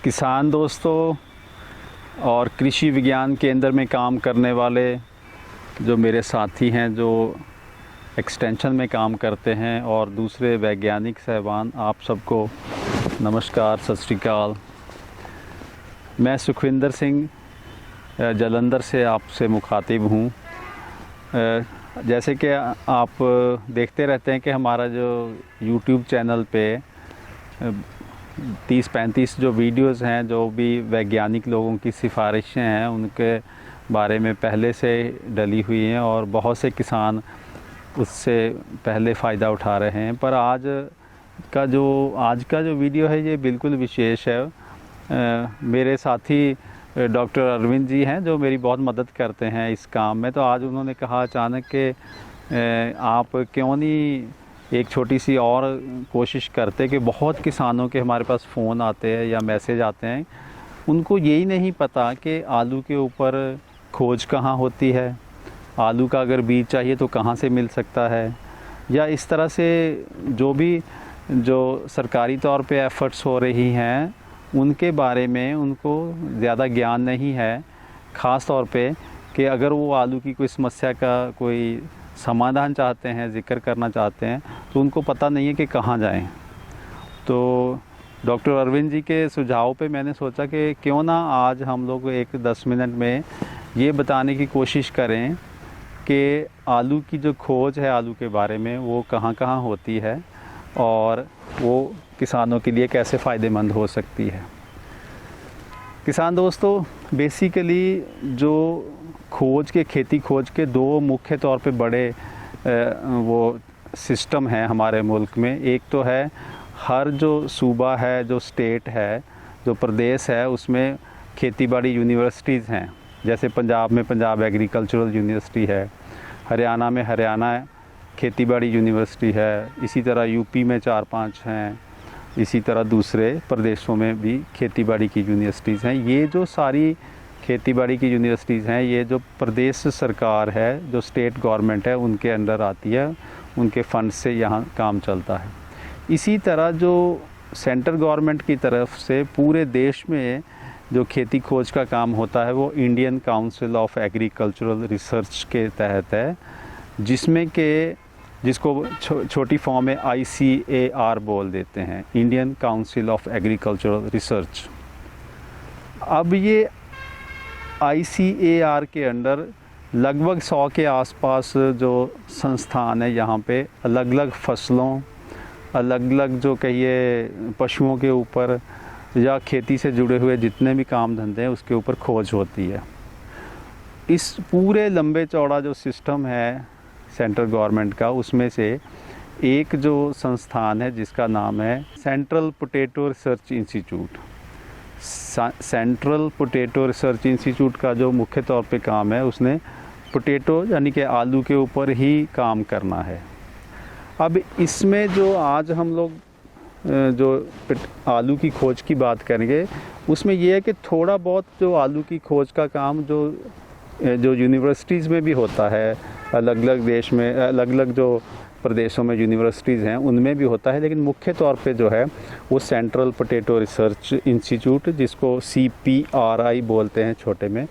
किसान दोस्तों और कृषि विज्ञान केंद्र में काम करने वाले जो मेरे साथी हैं, जो एक्सटेंशन में काम करते हैं, और दूसरे वैज्ञानिक साहबान, आप सबको नमस्कार, सत श्री अकाल। मैं सुखविंदर सिंह जालंधर से आपसे मुखातिब हूँ। जैसे कि आप देखते रहते हैं कि हमारा जो YouTube चैनल पे 30-35 जो वीडियोस हैं, जो भी वैज्ञानिक लोगों की सिफारिशें हैं, उनके बारे में पहले से डली हुई हैं और बहुत से किसान उससे पहले फ़ायदा उठा रहे हैं। पर आज का जो वीडियो है ये बिल्कुल विशेष है। मेरे साथी डॉक्टर अरविंद जी हैं जो मेरी बहुत मदद करते हैं इस काम में। तो आज उन्होंने कहा अचानक कि आप क्यों नहीं एक छोटी सी और कोशिश करते कि बहुत किसानों के हमारे पास फ़ोन आते हैं या मैसेज आते हैं, उनको यही नहीं पता कि आलू के ऊपर खोज कहाँ होती है, आलू का अगर बीज चाहिए तो कहाँ से मिल सकता है, या इस तरह से जो सरकारी तौर पे एफ़र्ट्स हो रही हैं उनके बारे में उनको ज़्यादा ज्ञान नहीं है। ख़ास तौर पे कि अगर वो आलू की कोई समस्या का कोई समाधान चाहते हैं, ज़िक्र करना चाहते हैं, तो उनको पता नहीं है कि कहाँ जाएं। तो डॉक्टर अरविंद जी के सुझाव पे मैंने सोचा कि क्यों ना आज हम लोग एक 10 मिनट में ये बताने की कोशिश करें कि आलू की जो खोज है आलू के बारे में, वो कहाँ कहाँ होती है और वो किसानों के लिए कैसे फ़ायदेमंद हो सकती है। किसान दोस्तों, बेसिकली जो खेती खोज के दो मुख्य तौर पे बड़े वो सिस्टम हैं हमारे मुल्क में। एक तो है हर जो सूबा है, जो स्टेट है, जो प्रदेश है, उसमें खेतीबाड़ी यूनिवर्सिटीज़ हैं। जैसे पंजाब में पंजाब एग्रीकल्चरल यूनिवर्सिटी है, हरियाणा में हरियाणा खेतीबाड़ी यूनिवर्सिटी है, इसी तरह यूपी में 4-5 हैं, इसी तरह दूसरे प्रदेशों में भी खेतीबाड़ी की यूनिवर्सिटीज़ हैं। ये जो सारी खेतीबाड़ी की यूनिवर्सिटीज़ हैं, ये जो प्रदेश सरकार है, जो स्टेट गवर्नमेंट है, उनके अंडर आती है, उनके फंड से यहाँ काम चलता है। इसी तरह जो सेंट्रल गवर्नमेंट की तरफ से पूरे देश में जो खेती खोज का काम होता है वो Indian council of agricultural research के तहत है, जिसको छोटी फॉर्म में ICAR बोल देते हैं, Indian council of agricultural research. अब ये ICAR के अंडर लगभग 100 के आसपास जो संस्थान है, यहाँ पे अलग अलग फसलों, अलग अलग जो कहिए पशुओं के ऊपर या खेती से जुड़े हुए जितने भी काम धंधे हैं उसके ऊपर खोज होती है। इस पूरे लंबे चौड़ा जो सिस्टम है सेंट्रल गवर्नमेंट का, उसमें से एक जो संस्थान है जिसका नाम है central potato research institute. Central potato research institute का जो मुख्य तौर पे काम है, उसने पोटैटो यानी कि आलू के ऊपर ही काम करना है। अब इसमें जो आज हम लोग जो आलू की खोज की बात करेंगे, उसमें यह है कि थोड़ा बहुत जो आलू की खोज का काम जो यूनिवर्सिटीज़ में भी होता है, अलग अलग देश में, अलग अलग जो प्रदेशों में यूनिवर्सिटीज़ हैं उनमें भी होता है, लेकिन मुख्य तौर पे जो है वो सेंट्रल पोटैटो रिसर्च इंस्टीट्यूट, जिसको CPRI बोलते हैं छोटे में,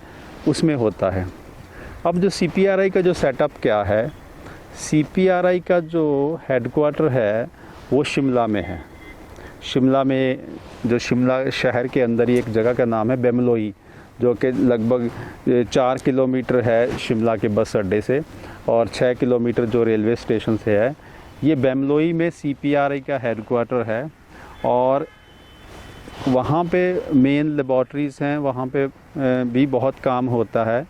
उसमें होता है। अब जो CPRI का जो सेटअप क्या है, CPRI का जो हेडक्वार्टर है वो शिमला में है। शिमला में जो शिमला शहर के अंदर ही एक जगह का नाम है बेमलोई, जो कि लगभग 4 किलोमीटर है शिमला के बस अड्डे से और 6 किलोमीटर जो रेलवे स्टेशन से है। ये बेमलोई में CPRI का हेडक्वार्टर है और वहाँ पे मेन लेबॉर्ट्रीज़ हैं, वहाँ पे भी बहुत काम होता है।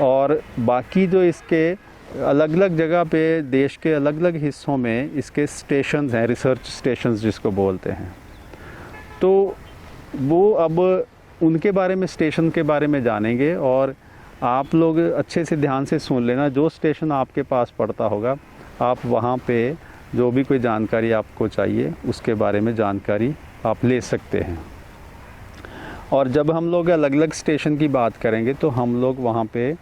और बाकी जो इसके अलग अलग जगह पे देश के अलग अलग हिस्सों में इसके स्टेशंस हैं, रिसर्च स्टेशंस जिसको बोलते हैं। तो वो अब उनके बारे में, स्टेशन के बारे में जानेंगे, और आप लोग अच्छे से ध्यान से सुन लेना। जो स्टेशन आपके पास पड़ता होगा, आप वहाँ पे जो भी कोई जानकारी आपको चाहिए उसके बारे में जानकारी आप ले सकते हैं। और जब हम लोग अलग अलग स्टेशन की बात करेंगे तो हम लोग वहाँ पे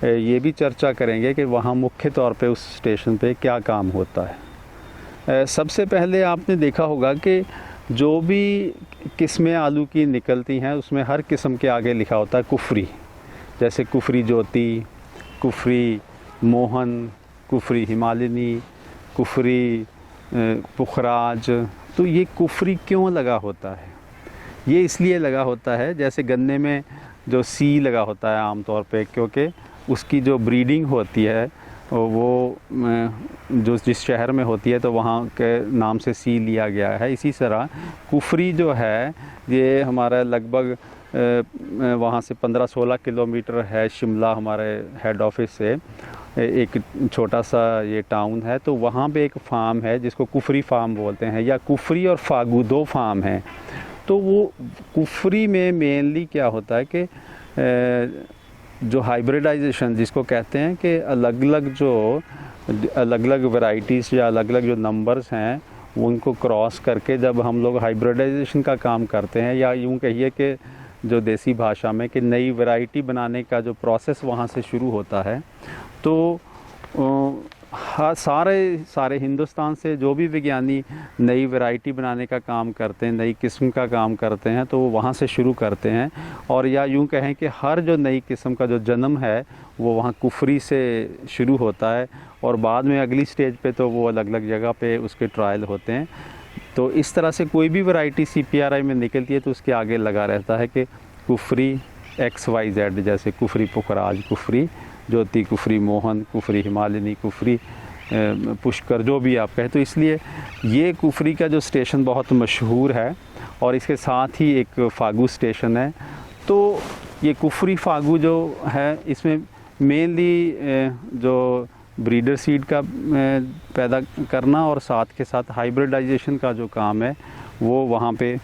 ये भी चर्चा करेंगे कि वहाँ मुख्य तौर पे उस स्टेशन पे क्या काम होता है। सबसे पहले आपने देखा होगा कि जो भी किस्में आलू की निकलती हैं उसमें हर किस्म के आगे लिखा होता है कुफरी, जैसे कुफरी ज्योति, कुफरी मोहन, कुफरी हिमालिनी, कुफरी पुखराज। तो ये कुफरी क्यों लगा होता है? ये इसलिए लगा होता है, जैसे गन्ने में जो सी लगा होता है आमतौर पे, क्योंकि उसकी जो ब्रीडिंग होती है वो जो जिस शहर में होती है तो वहाँ के नाम से सी लिया गया है। इसी तरह कुफरी जो है ये हमारा लगभग वहाँ से 15-16 किलोमीटर है, शिमला हमारे हेड ऑफिस से एक छोटा सा ये टाउन है। तो वहाँ पे एक फार्म है जिसको कुफरी फार्म बोलते हैं, या कुफरी और फागू दो फार्म हैं। तो वो कुफरी में मेनली क्या होता है कि जो हाइब्रिडाइजेशन जिसको कहते हैं कि अलग अलग वैरायटीज़ या अलग अलग जो नंबर्स हैं उनको क्रॉस करके जब हम लोग हाइब्रिडाइजेशन का काम करते हैं, या यूँ कहिए कि जो देसी भाषा में कि नई वैरायटी बनाने का जो प्रोसेस वहाँ से शुरू होता है, तो हाँ सारे हिंदुस्तान से जो भी विज्ञानी नई वैरायटी बनाने का काम करते हैं, नई किस्म का काम करते हैं, तो वो वहाँ से शुरू करते हैं। और या यूँ कहें कि हर जो नई किस्म का जो जन्म है वो वहाँ कुफरी से शुरू होता है, और बाद में अगली स्टेज पे तो वो अलग अलग जगह पे उसके ट्रायल होते हैं। तो इस तरह से कोई भी वैरायटी CPRI में निकलती है तो उसके आगे लगा रहता है कि कुफरी XYZ, जैसे कुफरी पुखराज, कुफरी ज्योति, कुफरी मोहन, कुफरी हिमालिनी, कुफरी पुष्कर, जो भी आप कहें। तो इसलिए ये कुफरी का जो स्टेशन बहुत मशहूर है, और इसके साथ ही एक फागू स्टेशन है। तो ये कुफरी फागू जो है इसमें मेनली जो ब्रीडर सीड का पैदा करना और साथ के साथ हाइब्रिडाइजेशन का जो काम है वो वहाँ पे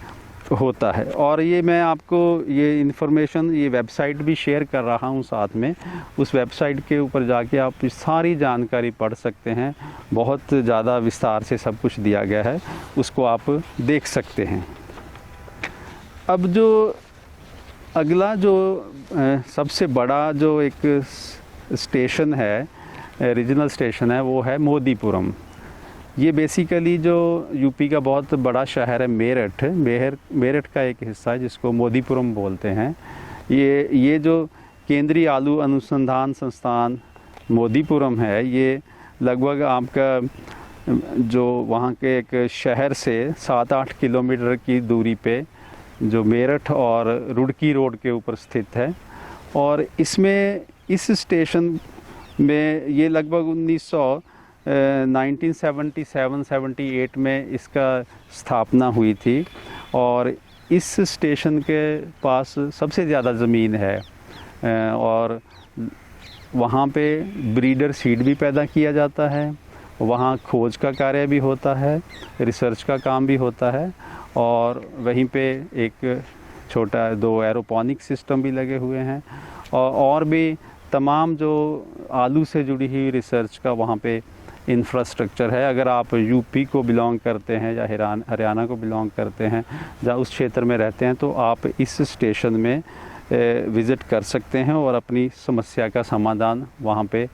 होता है। और ये मैं आपको ये इन्फॉर्मेशन, ये वेबसाइट भी शेयर कर रहा हूँ साथ में। उस वेबसाइट के ऊपर जाके आप सारी जानकारी पढ़ सकते हैं, बहुत ज़्यादा विस्तार से सब कुछ दिया गया है, उसको आप देख सकते हैं। अब जो अगला जो सबसे बड़ा जो एक स्टेशन है, रीजनल स्टेशन है, वो है मोदीपुरम। ये बेसिकली जो यूपी का बहुत बड़ा शहर है मेरठ का एक हिस्सा है जिसको मोदीपुरम बोलते हैं। ये जो केंद्रीय आलू अनुसंधान संस्थान मोदीपुरम है, ये लगभग आपका जो वहाँ के एक शहर से 7-8 किलोमीटर की दूरी पे जो मेरठ और रुड़की रोड के ऊपर स्थित है। और इसमें इस स्टेशन में ये लगभग 1977-78 में इसका स्थापना हुई थी, और इस स्टेशन के पास सबसे ज़्यादा ज़मीन है, और वहाँ पे ब्रीडर सीड भी पैदा किया जाता है, वहाँ खोज का कार्य भी होता है, रिसर्च का काम भी होता है, और वहीं पे एक छोटा 2 एरोपोनिक सिस्टम भी लगे हुए हैं, और भी तमाम जो आलू से जुड़ी हुई रिसर्च का वहाँ पे इंफ्रास्ट्रक्चर है। अगर आप यूपी को बिलोंग करते हैं या हरियाणा को बिलोंग करते हैं, या उस क्षेत्र में रहते हैं, तो आप इस स्टेशन में विज़िट कर सकते हैं और अपनी समस्या का समाधान वहाँ पे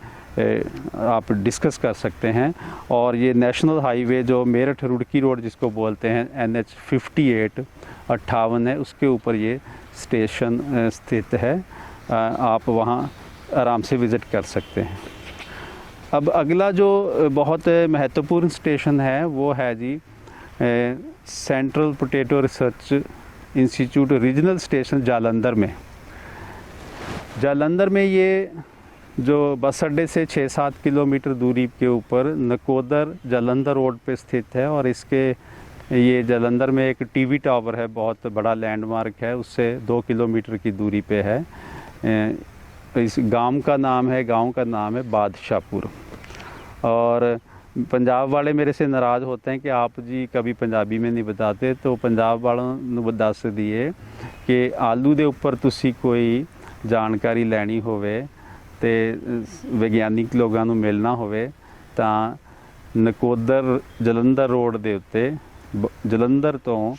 आप डिस्कस कर सकते हैं। और ये नेशनल हाईवे जो मेरठ रुड़की रोड जिसको बोलते हैं, NH 58 है, उसके ऊपर ये स्टेशन स्थित है। आप वहाँ आराम से विज़िट कर सकते हैं। अब अगला जो बहुत महत्वपूर्ण स्टेशन है वो है जी central potato research institute regional station Jalandhar में। जालंधर में ये जो बस अड्डे से 6-7 किलोमीटर दूरी के ऊपर नकोदर जालंधर रोड पे स्थित है, और इसके ये जालंधर में एक टीवी टावर है, बहुत बड़ा लैंडमार्क है, उससे 2 किलोमीटर की दूरी पे है। इस गांव का नाम है बादशाहपुर। और पंजाब वाले मेरे से नाराज़ होते हैं कि आप जी कभी पंजाबी में नहीं बताते, तो पंजाब वालों ਨੂੰ ਦੱਸ ਦਈਏ कि आलू ਦੇ ਉੱਪਰ ਤੁਸੀਂ ਕੋਈ ਜਾਣਕਾਰੀ ਲੈਣੀ ਹੋਵੇ ਤੇ ਵਿਗਿਆਨਿਕ ਲੋਕਾਂ ਨੂੰ ਮਿਲਣਾ ਹੋਵੇ ਤਾਂ ਨਕੋਦਰ ਜਲੰਧਰ ਰੋਡ ਦੇ ਉੱਤੇ ਜਲੰਧਰ ਤੋਂ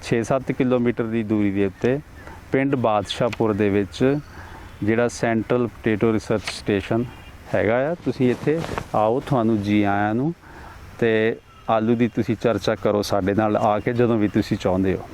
6-7 ਕਿਲੋਮੀਟਰ ਦੀ ਦੂਰੀ ਦੇ ਉੱਤੇ ਪਿੰਡ ਬਾਦਸ਼ਾਹਪੁਰ ਦੇ ਵਿੱਚ ਜਿਹੜਾ ਸੈਂਟਰਲ ਪੋਟੈਟੋ ਰਿਸਰਚ ਸਟੇਸ਼ਨ हैगा आ। तुसी इत्थे आओ, थानू जी आया नू। ते आलू दी तुसी चर्चा करो साडे नाल आके जदों भी तुसी चाहुंदे हो।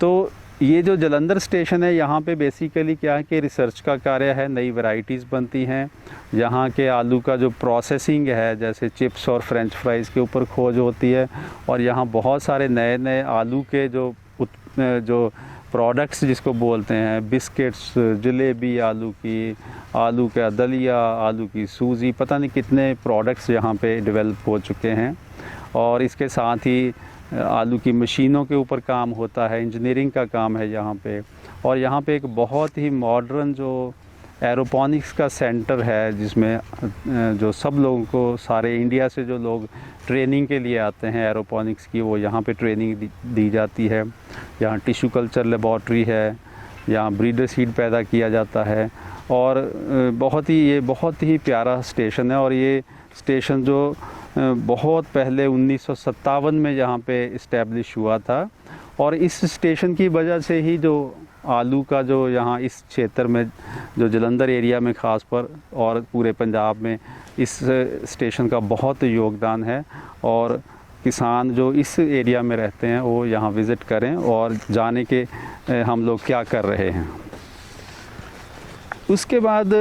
तो ये जो जलंधर स्टेशन है, यहाँ पे बेसिकली क्या है कि रिसर्च का कार्य है, नई वैरायटीज़ बनती हैं, यहाँ के आलू का जो प्रोसेसिंग है, जैसे चिप्स और फ्रेंच फ्राइज़ के ऊपर खोज होती है, और यहाँ बहुत सारे नए नए आलू के जो प्रोडक्ट्स जिसको बोलते हैं, बिस्किट्स, जलेबी आलू की, आलू का दलिया, आलू की सूजी, पता नहीं कितने प्रोडक्ट्स यहाँ पे डेवलप हो चुके हैं। और इसके साथ ही आलू की मशीनों के ऊपर काम होता है, इंजीनियरिंग का काम है यहाँ पे। और यहाँ पे एक बहुत ही मॉडर्न जो एरोपोनिक्स का सेंटर है, जिसमें जो सब लोगों को, सारे इंडिया से जो लोग ट्रेनिंग के लिए आते हैं एरोपोनिक्स की, वो यहाँ पे ट्रेनिंग दी जाती है। यहाँ टिश्यू कल्चर लेबॉर्ट्री है, यहाँ ब्रीडर सीड पैदा किया जाता है। और ये बहुत ही प्यारा स्टेशन है। और ये स्टेशन जो बहुत पहले 1957 में यहाँ पे इस्टेब्लिश हुआ था, और इस स्टेशन की वजह से ही जो आलू का जो यहाँ इस क्षेत्र में, जो जलंधर एरिया में ख़ास पर और पूरे पंजाब में, इस स्टेशन का बहुत योगदान है। और किसान जो इस एरिया में रहते हैं वो यहाँ विज़िट करें और जाने के हम लोग क्या कर रहे हैं। उसके बाद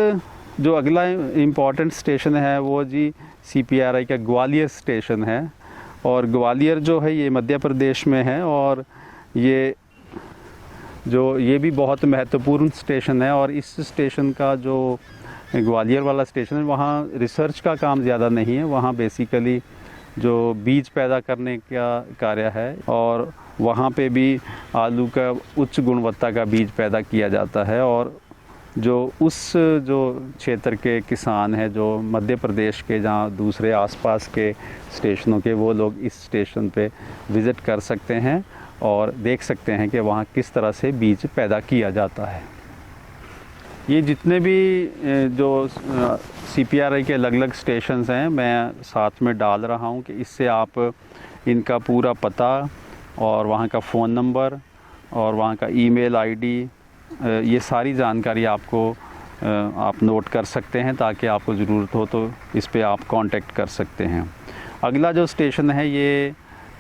जो अगला इम्पॉर्टेंट स्टेशन है वो जी CPRI का ग्वालियर स्टेशन है। और ग्वालियर जो है ये मध्य प्रदेश में है, और ये भी बहुत महत्वपूर्ण स्टेशन है। और इस स्टेशन का जो ग्वालियर वाला स्टेशन है, वहाँ रिसर्च का काम ज़्यादा नहीं है, वहाँ बेसिकली जो बीज पैदा करने का कार्य है, और वहाँ पे भी आलू का उच्च गुणवत्ता का बीज पैदा किया जाता है। और जो क्षेत्र के किसान हैं, जो मध्य प्रदेश के, जहाँ दूसरे आसपास के स्टेशनों के, वो लोग इस स्टेशन पे विज़िट कर सकते हैं और देख सकते हैं कि वहाँ किस तरह से बीज पैदा किया जाता है। ये जितने भी जो CPRI के अलग अलग स्टेशंस हैं, मैं साथ में डाल रहा हूँ कि इससे आप इनका पूरा पता और वहाँ का फ़ोन नंबर और वहाँ का ईमेल ID, ये सारी जानकारी आपको आप नोट कर सकते हैं, ताकि आपको ज़रूरत हो तो इस पे आप कांटेक्ट कर सकते हैं। अगला जो स्टेशन है ये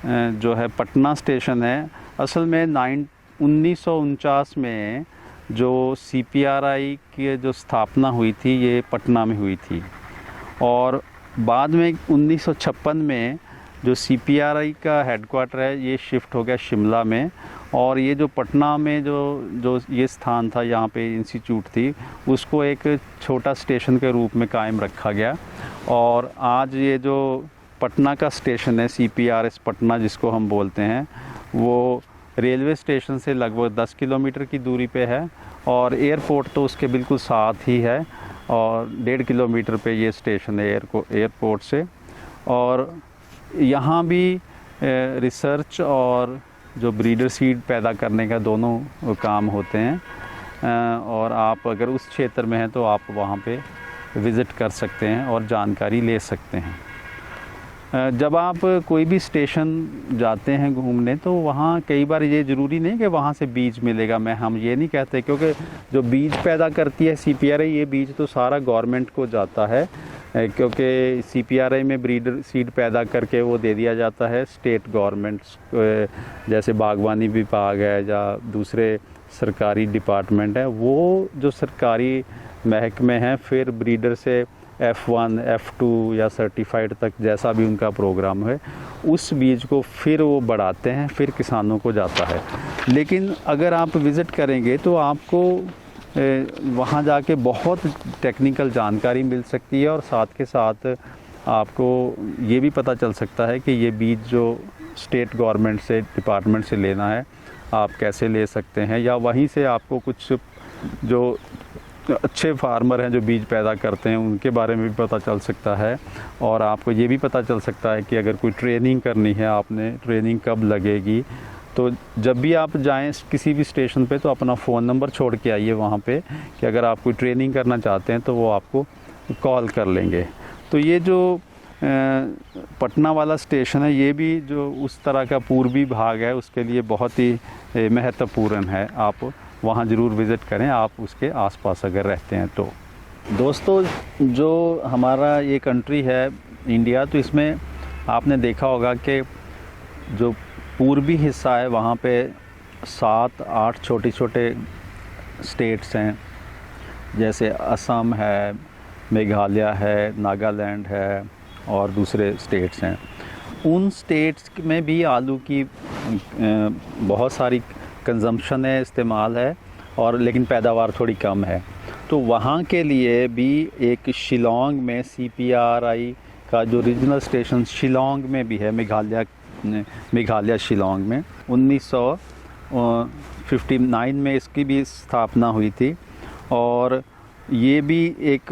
जो है पटना स्टेशन है। असल में 1949 में जो CPRI की जो स्थापना हुई थी, ये पटना में हुई थी। और बाद में 1956 में जो CPRI का हेडक्वार्टर है, ये शिफ्ट हो गया शिमला में। और ये जो पटना में जो ये स्थान था, यहाँ पे इंस्टीट्यूट थी, उसको एक छोटा स्टेशन के रूप में कायम रखा गया। और आज ये जो पटना का स्टेशन है, CPRS पटना जिसको हम बोलते हैं, वो रेलवे स्टेशन से लगभग 10 किलोमीटर की दूरी पे है। और एयरपोर्ट तो उसके बिल्कुल साथ ही है, और 1.5 किलोमीटर पे ये स्टेशन है एयरपोर्ट से। और यहाँ भी रिसर्च और जो ब्रीडर सीड पैदा करने का दोनों काम होते हैं। और आप अगर उस क्षेत्र में हैं तो आप वहाँ पे विज़िट कर सकते हैं और जानकारी ले सकते हैं। जब आप कोई भी स्टेशन जाते हैं घूमने, तो वहाँ कई बार ये ज़रूरी नहीं कि वहाँ से बीज मिलेगा, हम ये नहीं कहते, क्योंकि जो बीज पैदा करती है CPRI, ये बीज तो सारा गवर्नमेंट को जाता है, क्योंकि CPRI में ब्रीडर सीड पैदा करके वो दे दिया जाता है स्टेट गवर्नमेंट्स, जैसे बागवानी विभाग है या दूसरे सरकारी डिपार्टमेंट है, वो जो सरकारी महकमे हैं फिर ब्रीडर से F1, F2 या सर्टिफाइड तक जैसा भी उनका प्रोग्राम है, उस बीज को फिर वो बढ़ाते हैं, फिर किसानों को जाता है। लेकिन अगर आप विज़िट करेंगे तो आपको वहाँ जाके बहुत टेक्निकल जानकारी मिल सकती है, और साथ के साथ आपको ये भी पता चल सकता है कि ये बीज जो स्टेट गवर्नमेंट से, डिपार्टमेंट से लेना है, आप कैसे ले सकते हैं, या वहीं से आपको कुछ जो अच्छे फार्मर हैं जो बीज पैदा करते हैं उनके बारे में भी पता चल सकता है। और आपको ये भी पता चल सकता है कि अगर कोई ट्रेनिंग करनी है, आपने ट्रेनिंग कब लगेगी। तो जब भी आप जाएं किसी भी स्टेशन पे, तो अपना फ़ोन नंबर छोड़ के आइए वहाँ पे, कि अगर आप कोई ट्रेनिंग करना चाहते हैं तो वो आपको कॉल कर लेंगे। तो ये जो पटना वाला स्टेशन है, ये भी जो उस तरह का पूर्वी भाग है, उसके लिए बहुत ही महत्वपूर्ण है। आप वहाँ ज़रूर विज़िट करें, आप उसके आसपास अगर रहते हैं तो। दोस्तों, जो हमारा ये कंट्री है इंडिया, तो इसमें आपने देखा होगा कि जो पूर्वी हिस्सा है वहाँ पे 7-8 छोटे छोटे स्टेट्स हैं, जैसे असम है, मेघालय है, नागालैंड है और दूसरे स्टेट्स हैं। उन स्टेट्स में भी आलू की बहुत सारी कंजम्पशन है, इस्तेमाल है, और लेकिन पैदावार थोड़ी कम है। तो वहाँ के लिए भी एक शिलांग में CPRI का जो रीजनल स्टेशन शिलांग में भी है, मेघालय शिलांग में 1959 में इसकी भी स्थापना हुई थी। और ये भी एक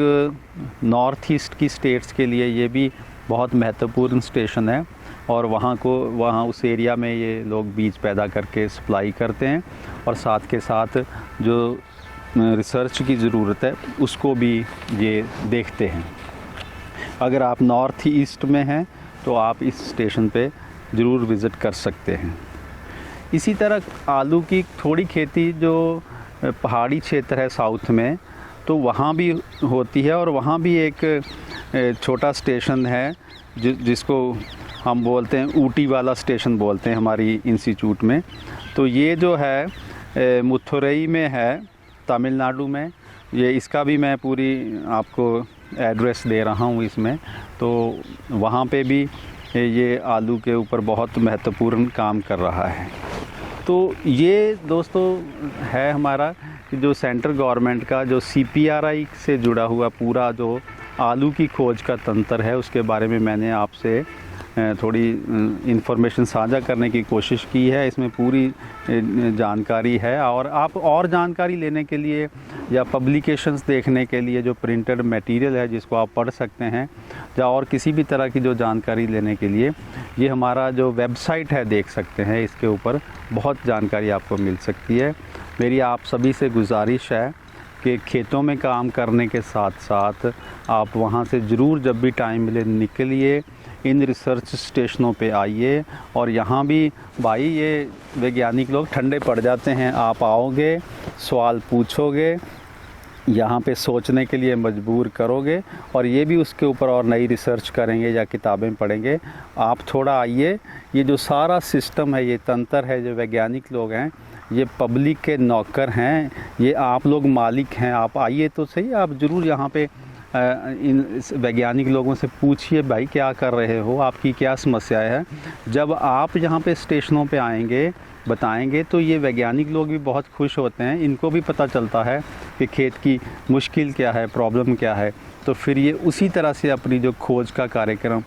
नॉर्थ ईस्ट की स्टेट्स के लिए ये भी बहुत महत्वपूर्ण स्टेशन है, और वहाँ उस एरिया में ये लोग बीज पैदा करके सप्लाई करते हैं, और साथ के साथ जो रिसर्च की ज़रूरत है उसको भी ये देखते हैं। अगर आप नॉर्थ ईस्ट में हैं तो आप इस स्टेशन पे ज़रूर विज़िट कर सकते हैं। इसी तरह आलू की थोड़ी खेती जो पहाड़ी क्षेत्र है साउथ में, तो वहाँ भी होती है, और वहाँ भी एक छोटा स्टेशन है जिसको हम बोलते हैं ऊटी वाला स्टेशन बोलते हैं हमारी इंस्टीट्यूट में। तो ये जो है मुथुरई में है, तमिलनाडु में। ये इसका भी मैं पूरी आपको एड्रेस दे रहा हूँ इसमें। तो वहाँ पे भी ये आलू के ऊपर बहुत महत्वपूर्ण काम कर रहा है। तो ये दोस्तों है हमारा जो सेंट्रल गवर्नमेंट का जो CPRI से जुड़ा हुआ पूरा जो आलू की खोज का तंत्र है, उसके बारे में मैंने आपसे थोड़ी इन्फॉर्मेशन साझा करने की कोशिश की है। इसमें पूरी जानकारी है, और आप और जानकारी लेने के लिए या पब्लिकेशंस देखने के लिए जो प्रिंटेड मटेरियल है जिसको आप पढ़ सकते हैं, या और किसी भी तरह की जो जानकारी लेने के लिए ये हमारा जो वेबसाइट है देख सकते हैं। इसके ऊपर बहुत जानकारी आपको मिल सकती है। मेरी आप सभी से गुजारिश है कि खेतों में काम करने के साथ साथ आप वहाँ से ज़रूर जब भी टाइम मिले निकलिए, इन रिसर्च स्टेशनों पे आइए। और यहाँ भी भाई ये वैज्ञानिक लोग ठंडे पड़ जाते हैं, आप आओगे, सवाल पूछोगे, यहाँ पे सोचने के लिए मजबूर करोगे, और ये भी उसके ऊपर और नई रिसर्च करेंगे या किताबें पढ़ेंगे। आप थोड़ा आइए, ये जो सारा सिस्टम है, ये तंत्र है, जो वैज्ञानिक लोग हैं ये पब्लिक के नौकर हैं, ये आप लोग मालिक हैं। आप आइए तो सही, आप ज़रूर यहाँ पे इन वैज्ञानिक लोगों से पूछिए भाई क्या कर रहे हो, आपकी क्या समस्याएं हैं। जब आप यहाँ पे स्टेशनों पे आएंगे, बताएंगे, तो ये वैज्ञानिक लोग भी बहुत खुश होते हैं। इनको भी पता चलता है कि खेत की मुश्किल क्या है, प्रॉब्लम क्या है, तो फिर ये उसी तरह से अपनी जो खोज का कार्यक्रम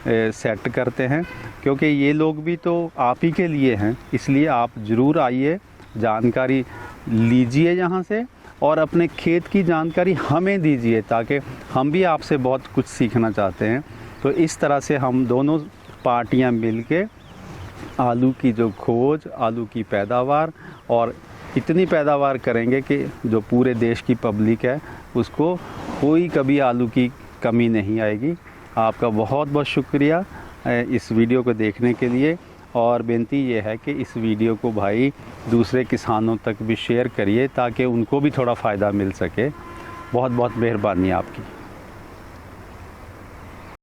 सेट करते हैं। क्योंकि ये लोग भी तो आप ही के लिए हैं, इसलिए आप ज़रूर आइए, जानकारी लीजिए यहाँ से, और अपने खेत की जानकारी हमें दीजिए, ताकि हम भी आपसे बहुत कुछ सीखना चाहते हैं। तो इस तरह से हम दोनों पार्टियां मिलके आलू की जो खोज, आलू की पैदावार, और इतनी पैदावार करेंगे कि जो पूरे देश की पब्लिक है उसको कोई कभी आलू की कमी नहीं आएगी। आपका बहुत बहुत शुक्रिया इस वीडियो को देखने के लिए, और बेनती ये है कि इस वीडियो को भाई दूसरे किसानों तक भी शेयर करिए ताकि उनको भी थोड़ा फ़ायदा मिल सके। बहुत बहुत मेहरबानी आपकी।